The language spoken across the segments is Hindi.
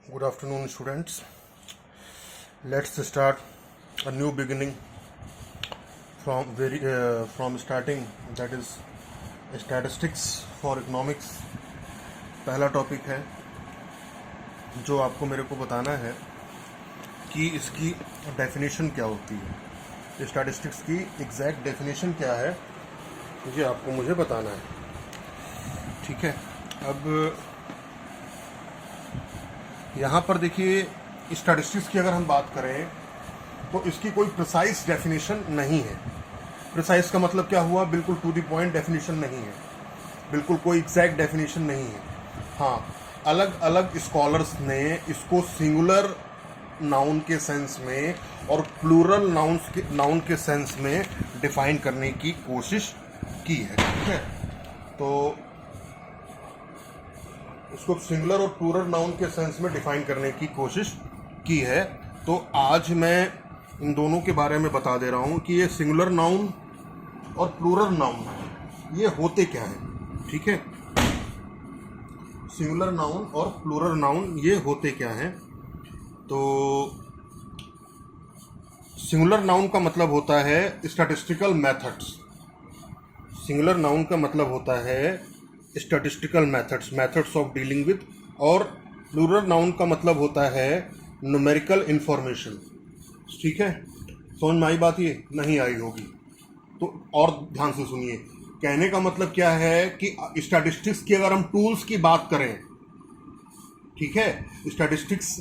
Good afternoon, students. Let's start a new beginning from starting. That is statistics for economics. पहला टॉपिक है जो आपको मेरे को बताना है कि इसकी डेफिनेशन क्या होती है। स्टैटिस्टिक्स की एग्जैक्ट डेफिनेशन क्या है ये आपको मुझे बताना है। ठीक है, अब यहाँ पर देखिए, स्टैटिस्टिक्स की अगर हम बात करें तो इसकी कोई प्रिसाइज डेफिनेशन नहीं है। प्रिसाइज का मतलब क्या हुआ? बिल्कुल टू द पॉइंट डेफिनेशन नहीं है, बिल्कुल कोई एग्जैक्ट डेफिनेशन नहीं है। हाँ, अलग अलग स्कॉलर्स ने इसको सिंगुलर नाउन के सेंस में और प्लूरल नाउन के सेंस में डिफाइन करने की कोशिश की है। ठीक है, तो इसको सिंगुलर और प्लूरल नाउन के सेंस में डिफाइन करने की कोशिश की है। तो आज मैं इन दोनों के बारे में बता दे रहा हूँ कि ये सिंगुलर नाउन और प्लूरल नाउन ये होते क्या हैं। ठीक है, सिंगुलर नाउन और प्लूरल नाउन ये होते क्या हैं। तो सिंगुलर नाउन का मतलब होता है स्टैटिस्टिकल मेथड्स। सिंगुलर नाउन का मतलब होता है statistical methods of dealing with, और प्लूरल नाउन का मतलब होता है न्यूमेरिकल इंफॉर्मेशन। ठीक है, समझ में आई बात? ये नहीं आई होगी तो और ध्यान से सुनिए। कहने का मतलब क्या है कि स्टैटिस्टिक्स की अगर हम टूल्स की बात करें, ठीक है, स्टैटिस्टिक्स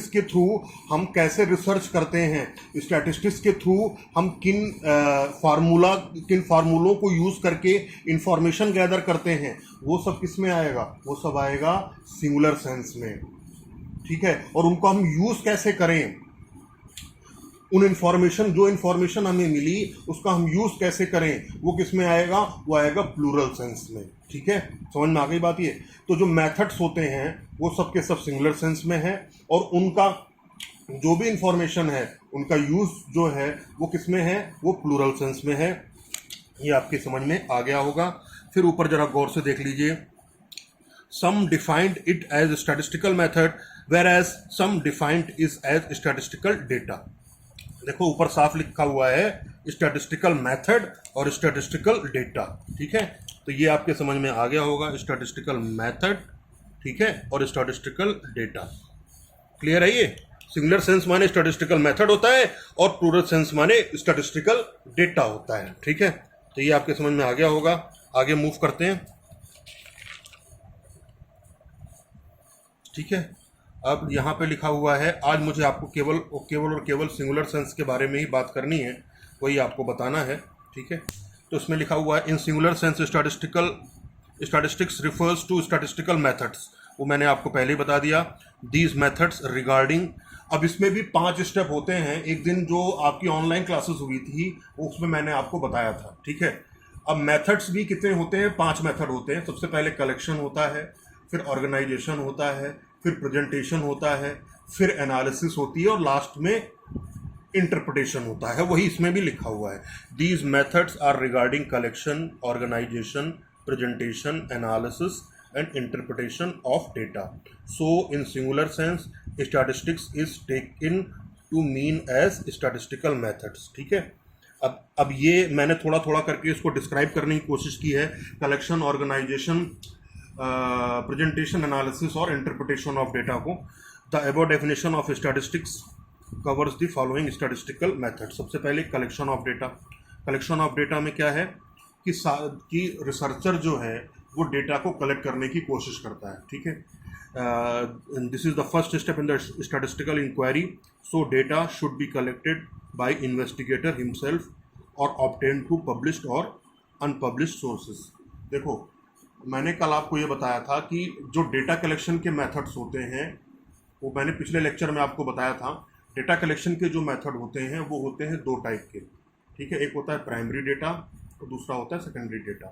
के थ्रू हम कैसे रिसर्च करते हैं, स्टैटिस्टिक्स के थ्रू हम किन फार्मूलों को यूज़ करके इंफॉर्मेशन गैदर करते हैं, वो सब किस में आएगा? वो सब आएगा सिंगुलर सेंस में। ठीक है, और उनको हम यूज़ कैसे करें, जो इन्फॉर्मेशन हमें मिली उसका हम यूज़ कैसे करें, वो किस में आएगा? वो आएगा प्लूरल सेंस में। ठीक है, समझ में आ गई बात? ये तो जो मेथड्स होते हैं वो सब के सब सिंगुलर सेंस में है, और उनका जो भी इंफॉर्मेशन है उनका यूज़ जो है वो किस में है? वो प्लूरल सेंस में है। ये आपके समझ में आ गया होगा। फिर ऊपर जरा गौर से देख लीजिए। Some defined it as statistical method where as some defined is as statistical data. देखो ऊपर साफ लिखा हुआ है स्टैटिस्टिकल मेथड और स्टैटिस्टिकल डेटा। ठीक है, तो ये आपके समझ में आ गया होगा, स्टैटिस्टिकल मेथड, ठीक है, और स्टैटिस्टिकल डेटा। क्लियर है? ये सिंगुलर सेंस माने स्टैटिस्टिकल मेथड होता है और प्लूरल सेंस माने स्टैटिस्टिकल डेटा होता है। ठीक है, तो ये आपके समझ में आ गया होगा। आगे मूव करते हैं। ठीक है, अब यहाँ पे लिखा हुआ है, आज मुझे आपको केवल सिंगुलर सेंस के बारे में ही बात करनी है, वही आपको बताना है। ठीक है, तो इसमें लिखा हुआ है in singular sense statistics refers to statistical methods. वो मैंने आपको पहले ही बता दिया। दीज मेथड्स रिगार्डिंग, अब इसमें भी 5 स्टेप होते हैं। एक दिन जो आपकी ऑनलाइन क्लासेस हुई थी उसमें मैंने आपको बताया था। ठीक है, अब मेथड्स भी कितने होते हैं? 5 मेथड होते हैं। सबसे पहले कलेक्शन होता है, फिर ऑर्गेनाइजेशन होता है, फिर प्रेजेंटेशन होता है, फिर एनालिसिस होती है, और लास्ट में इंटरप्रिटेशन होता है। वही इसमें भी लिखा हुआ है। These methods are regarding collection, organisation, presentation, analysis and interpretation of data. So in singular sense statistics is taken to mean as statistical methods. ठीक है, अब ये मैंने थोड़ा थोड़ा करके इसको डिस्क्राइब करने की कोशिश की है। कलेक्शन, ऑर्गेनाइजेशन, प्रेजेंटेशन, एनालिसिस और इंटरप्रिटेशन ऑफ डेटा को। The above definition of statistics covers the following statistical method. सबसे पहले collection of data. Collection of data में क्या है कि रिसर्चर जो है वो डेटा को कलेक्ट करने की कोशिश करता है। ठीक है, this is the first step in the statistical inquiry. So data should be collected by investigator himself और ऑब्टेन्ड थ्रू पब्लिश्ड और अनपब्लिश्ड सोर्सेज। देखो, मैंने कल आपको ये बताया था कि जो डेटा कलेक्शन के मेथड्स होते हैं वो मैंने पिछले लेक्चर में आपको बताया था। डेटा कलेक्शन के जो मेथड होते हैं वो होते हैं 2 टाइप के। ठीक है, एक होता है प्राइमरी डेटा और दूसरा होता है सेकेंडरी डेटा।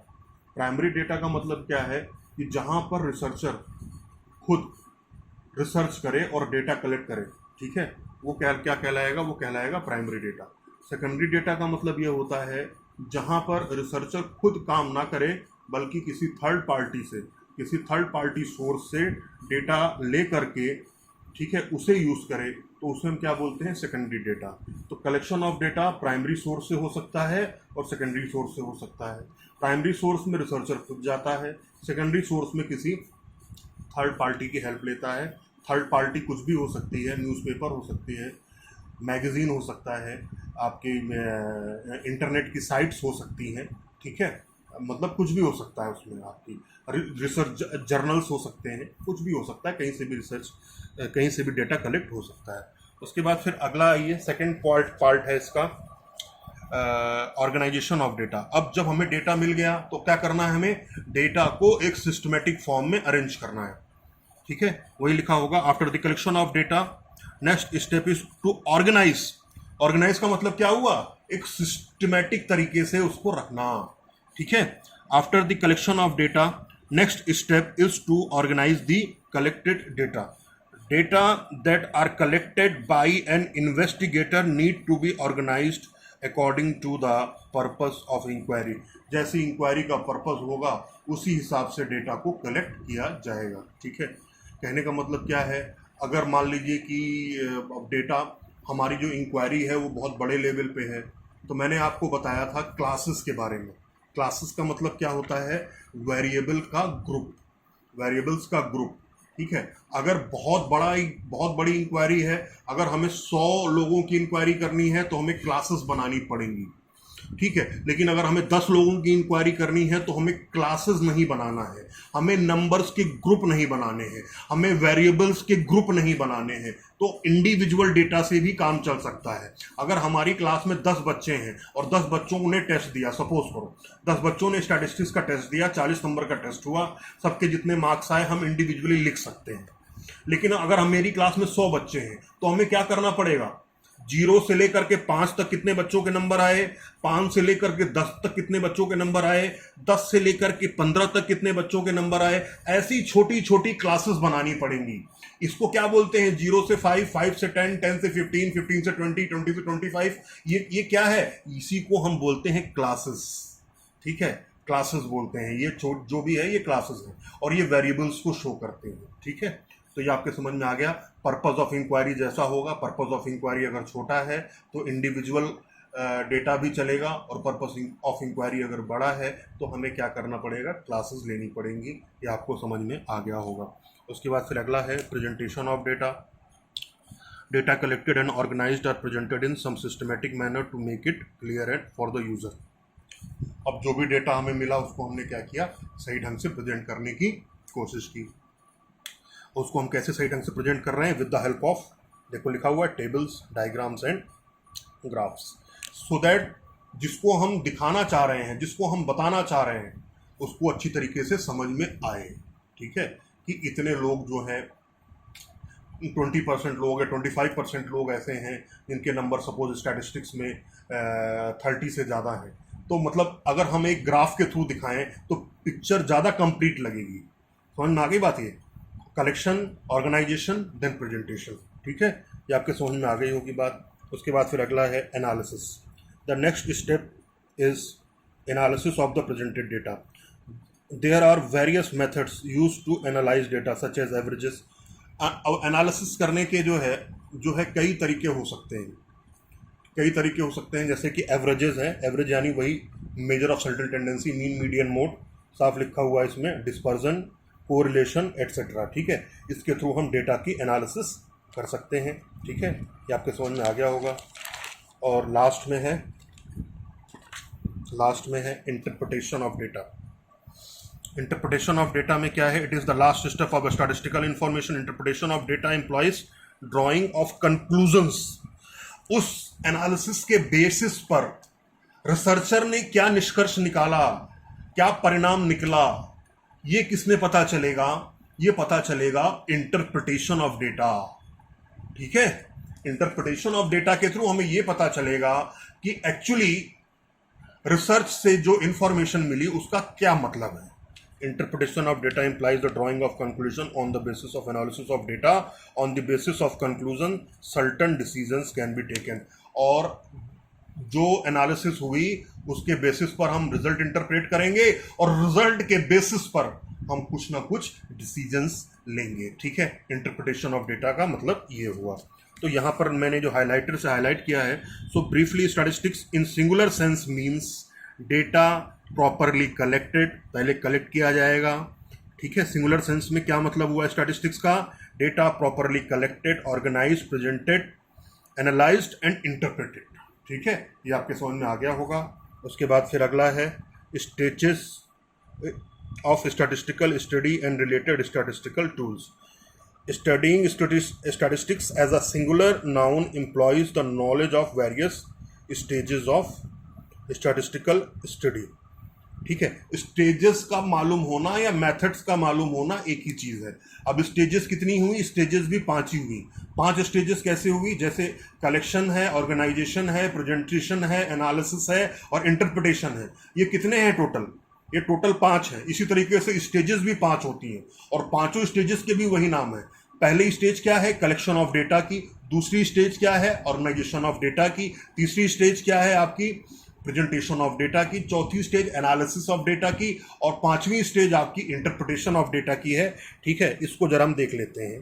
प्राइमरी डेटा का मतलब क्या है कि जहाँ पर रिसर्चर खुद रिसर्च करे और डेटा कलेक्ट करे, ठीक है, वो क्या कहलाएगा? वो कहलाएगा प्राइमरी डेटा। सेकेंडरी डेटा का मतलब ये होता है जहाँ पर रिसर्चर खुद काम ना करे बल्कि किसी थर्ड पार्टी से किसी थर्ड पार्टी सोर्स से डेटा ले करके, ठीक है, उसे यूज़ करे तो उसे हम क्या बोलते हैं, सेकेंडरी डेटा। तो collection of data primary source से हो सकता है और सेकेंडरी सोर्स से हो सकता है। प्राइमरी सोर्स में रिसर्चर खुद जाता है, सेकेंडरी सोर्स में किसी थर्ड पार्टी की हेल्प लेता है। थर्ड पार्टी कुछ भी हो सकती है, न्यूज़पेपर हो सकती है, मैगज़ीन हो सकता है, आपकी इंटरनेट की साइट्स हो सकती हैं, ठीक है, मतलब कुछ भी हो सकता है उसमें, आपकी रिसर्च जर्नल्स हो सकते हैं, कुछ भी हो सकता है, कहीं से भी रिसर्च, कहीं से भी डेटा कलेक्ट हो सकता है। उसके बाद फिर अगला आइए, सेकेंड पार्ट है इसका ऑर्गेनाइजेशन ऑफ डेटा। अब जब हमें डेटा मिल गया तो क्या करना है, हमें डेटा को एक सिस्टमेटिक फॉर्म में अरेंज करना है, ठीक है, वही लिखा होगा after the collection of data next step is to organise. Organise का मतलब क्या हुआ, एक सिस्टमेटिक तरीके से उसको रखना, ठीक है। After the collection of data next step is to organise the collected data. Data that are collected by an investigator need to be organised according to the purpose of inquiry. जैसे इंक्वायरी का पर्पस होगा उसी हिसाब से डेटा को कलेक्ट किया जाएगा, ठीक है। कहने का मतलब क्या है, अगर मान लीजिए कि डेटा, हमारी जो इंक्वायरी है वो बहुत बड़े लेवल पे है, तो मैंने आपको बताया था क्लासेस के बारे में। क्लासेस का मतलब क्या होता है, वेरिएबल का ग्रुप, वेरिएबल्स का ग्रुप, ठीक है। अगर बहुत बड़ी इंक्वायरी है, अगर हमें 100 लोगों की इंक्वायरी करनी है तो हमें क्लासेस बनानी पड़ेंगी, ठीक है। लेकिन अगर हमें 10 लोगों की इंक्वायरी करनी है तो हमें क्लासेस नहीं बनाना है, हमें नंबर्स के ग्रुप नहीं बनाने हैं, हमें वेरिएबल्स के ग्रुप नहीं बनाने हैं। तो इंडिविजुअल डेटा से भी काम चल सकता है। अगर हमारी क्लास में 10 बच्चे हैं और 10 बच्चों ने टेस्ट दिया, सपोज करो 10 बच्चों ने स्टैटिस्टिक्स का टेस्ट दिया, 40 नंबर का टेस्ट हुआ, सबके जितने मार्क्स आए हम इंडिविजुअली लिख सकते हैं। लेकिन अगर हम मेरी क्लास में 100 बच्चे हैं तो हमें क्या करना पड़ेगा, 0 से लेकर के 5 तक कितने बच्चों के नंबर आए, 5 से लेकर के 10 तक कितने बच्चों के नंबर आए, 10 से लेकर के 15 तक कितने बच्चों के नंबर आए, ऐसी छोटी छोटी क्लासेस बनानी पड़ेंगी। इसको क्या बोलते हैं, 0 से 5, 5 से 10, 10 से 15, 15 से 20, 20 से 25। ये क्या है, इसी को हम बोलते हैं क्लासेस, ठीक है, क्लासेस बोलते हैं। ये जो भी है ये क्लासेस हैं और ये वेरिएबल्स को शो करते हैं, ठीक है। तो ये आपके समझ में आ गया। पर्पस ऑफ इंक्वायरी जैसा होगा, पर्पस ऑफ इंक्वायरी अगर छोटा है तो इंडिविजुअल डेटा भी चलेगा, और पर्पस ऑफ इंक्वायरी अगर बड़ा है तो हमें क्या करना पड़ेगा, क्लासेस लेनी पड़ेंगी। ये आपको समझ में आ गया होगा। उसके बाद फिर अगला है presentation of data. Data collected and organised are presented in some systematic manner to make it clear and for the user. अब जो भी डेटा हमें मिला उसको हमने क्या किया, सही ढंग से प्रेजेंट करने की कोशिश की। उसको हम कैसे सही ढंग से प्रेजेंट कर रहे हैं, विद द हेल्प ऑफ, देखो लिखा हुआ है tables, diagrams and graphs, so that जिसको हम दिखाना चाह रहे हैं, जिसको हम बताना चाह रहे हैं, उसको अच्छी तरीके से समझ में आए, ठीक है। कि इतने लोग जो हैं, 20% लोग हैं, 25% लोग ऐसे हैं जिनके नंबर सपोज स्टैटिस्टिक्स में 30 से ज़्यादा हैं। तो मतलब अगर हम एक ग्राफ के थ्रू दिखाएं तो पिक्चर ज़्यादा कंप्लीट लगेगी। समझ में आ गई बात, ये कलेक्शन, ऑर्गेनाइजेशन, देन प्रेजेंटेशन, ठीक है, ये आपके समझ में आ गई होगी बात। उसके बाद फिर अगला है analysis. The next step is analysis of the presented data. There are various methods use to analyse data such as averages. Analysis करने के जो है कई तरीके हो सकते हैं, कई तरीके हो सकते हैं, जैसे कि एवरेजेस है, एवरेज यानी वही measure of certain tendency, mean, median, mode, साफ लिखा हुआ है इसमें, डिस्पर्जन, कोरिलेशन एटसेट्रा, ठीक है। इसके थ्रू हम डेटा की एनालिसिस कर सकते हैं, ठीक है, ये आपके समझ में आ गया होगा। और लास्ट में है interpretation of data. Interpretation of data में क्या है, it is the last step of statistical information. Interpretation of data employees drying of conclusions. उस एनालिसिस के बेसिस पर रिसर्चर ने क्या निष्कर्ष निकाला, क्या परिणाम निकला, ये किसने पता चलेगा, ये पता चलेगा इंटरप्रिटेशन ऑफ डेटा, ठीक है। इंटरप्रिटेशन ऑफ डेटा के थ्रू हमें ये पता चलेगा कि एक्चुअली रिसर्च से जो इंफॉर्मेशन मिली उसका क्या मतलब है। Interpretation of data implies the drawing of conclusion on the basis of analysis of data. On the basis of conclusion, certain decisions can be taken. और जो एनालिसिस हुई उसके बेसिस पर हम रिजल्ट इंटरप्रेट करेंगे और रिजल्ट के बेसिस पर हम कुछ ना कुछ डिसीजंस लेंगे, ठीक है। इंटरप्रिटेशन ऑफ डेटा का मतलब ये हुआ। तो यहाँ पर मैंने जो हाइलाइटर से हाईलाइट किया है, so briefly statistics in singular sense means data properly collected, पहले कलेक्ट किया जाएगा, ठीक है। सिंगुलर सेंस में क्या मतलब हुआ स्टैटिस्टिक्स का? Data properly collected, organised, presented, analysed and interpreted, ठीक है। ये आपके समझ में आ गया होगा। उसके बाद फिर अगला है stages of statistical study and related statistical tools. Studying statistics as a singular noun implies the knowledge of various stages of statistical study, ठीक है। स्टेजेस का मालूम होना या मेथड्स का मालूम होना एक ही चीज़ है। अब स्टेजेस कितनी हुई? स्टेजेस भी 5 ही हुई। 5 स्टेजेस कैसे हुई? जैसे कलेक्शन है, ऑर्गेनाइजेशन है, प्रेजेंटेशन है, एनालिसिस है और इंटरप्रिटेशन है। ये कितने हैं टोटल? ये टोटल 5 है। इसी तरीके से स्टेजेस भी 5 होती हैं और पांचों स्टेजेस के भी वही नाम है। पहली स्टेज क्या है? कलेक्शन ऑफ डेटा की। दूसरी स्टेज क्या है? ऑर्गेनाइजेशन ऑफ डेटा की। तीसरी स्टेज क्या है आपकी? प्रेजेंटेशन ऑफ डेटा की। चौथी स्टेज एनालिसिस ऑफ डेटा की और पांचवी स्टेज आपकी इंटरप्रिटेशन ऑफ डेटा की है, ठीक है। इसको जरा हम देख लेते हैं।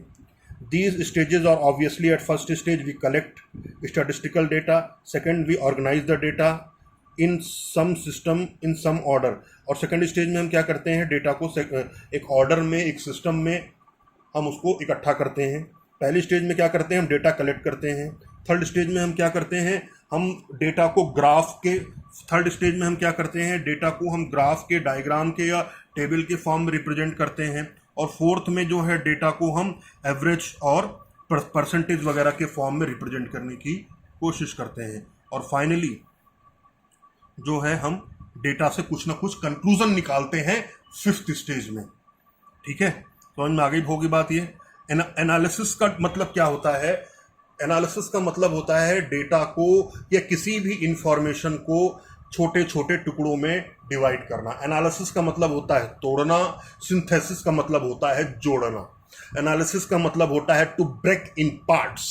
These stages are obviously at first stage we collect statistical data, second we organize the data in some system in some order, और सेकंड स्टेज में हम क्या करते हैं? डेटा को एक ऑर्डर में, एक सिस्टम में हम उसको इकट्ठा करते हैं। पहली स्टेज में क्या करते हैं? हम डेटा कलेक्ट करते हैं। थर्ड स्टेज में हम क्या करते हैं? हम डेटा को ग्राफ के थर्ड स्टेज में हम क्या करते हैं? डेटा को हम ग्राफ के, डायग्राम के या टेबल के फॉर्म में रिप्रेजेंट करते हैं। और फोर्थ में जो है डेटा को हम एवरेज और परसेंटेज वगैरह के फॉर्म में रिप्रेजेंट करने की कोशिश करते हैं। और फाइनली जो है हम डेटा से कुछ ना कुछ कंक्लूजन निकालते हैं फिफ्थ स्टेज में, ठीक है। समझ में आ गई होगी बात। ये एनालिसिस का मतलब क्या होता है? एनालिसिस का मतलब होता है डेटा को या किसी भी इंफॉर्मेशन को छोटे छोटे टुकड़ों में डिवाइड करना। एनालिसिस का मतलब होता है तोड़ना। सिंथेसिस का मतलब होता है जोड़ना। एनालिसिस का मतलब होता है to break in parts,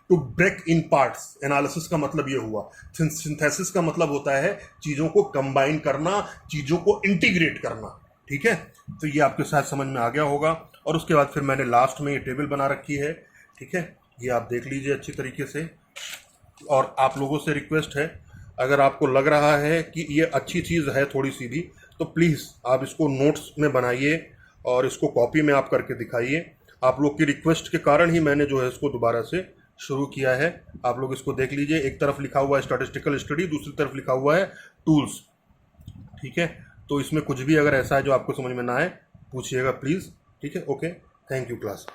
to break in parts. Analysis का मतलब ये हुआ। सिंथेसिस का मतलब होता है चीज़ों को कंबाइन करना, चीज़ों को इंटीग्रेट करना, ठीक है। तो ये आपके साथ समझ में आ गया होगा। और उसके बाद फिर मैंने लास्ट में ये टेबल बना रखी है, ठीक है। ये आप देख लीजिए अच्छी तरीके से। और आप लोगों से रिक्वेस्ट है, अगर आपको लग रहा है कि ये अच्छी चीज़ है थोड़ी सी भी, तो प्लीज़ आप इसको नोट्स में बनाइए और इसको कॉपी में आप करके दिखाइए। आप लोग की रिक्वेस्ट के कारण ही मैंने जो है इसको दोबारा से शुरू किया है। आप लोग इसको देख लीजिए। एक तरफ लिखा हुआ है स्टैटिस्टिकल स्टडी, दूसरी तरफ लिखा हुआ है टूल्स, ठीक है। तो इसमें कुछ भी अगर ऐसा है जो आपको समझ में ना आए, पूछिएगा प्लीज़, ठीक है। Okay, thank you class.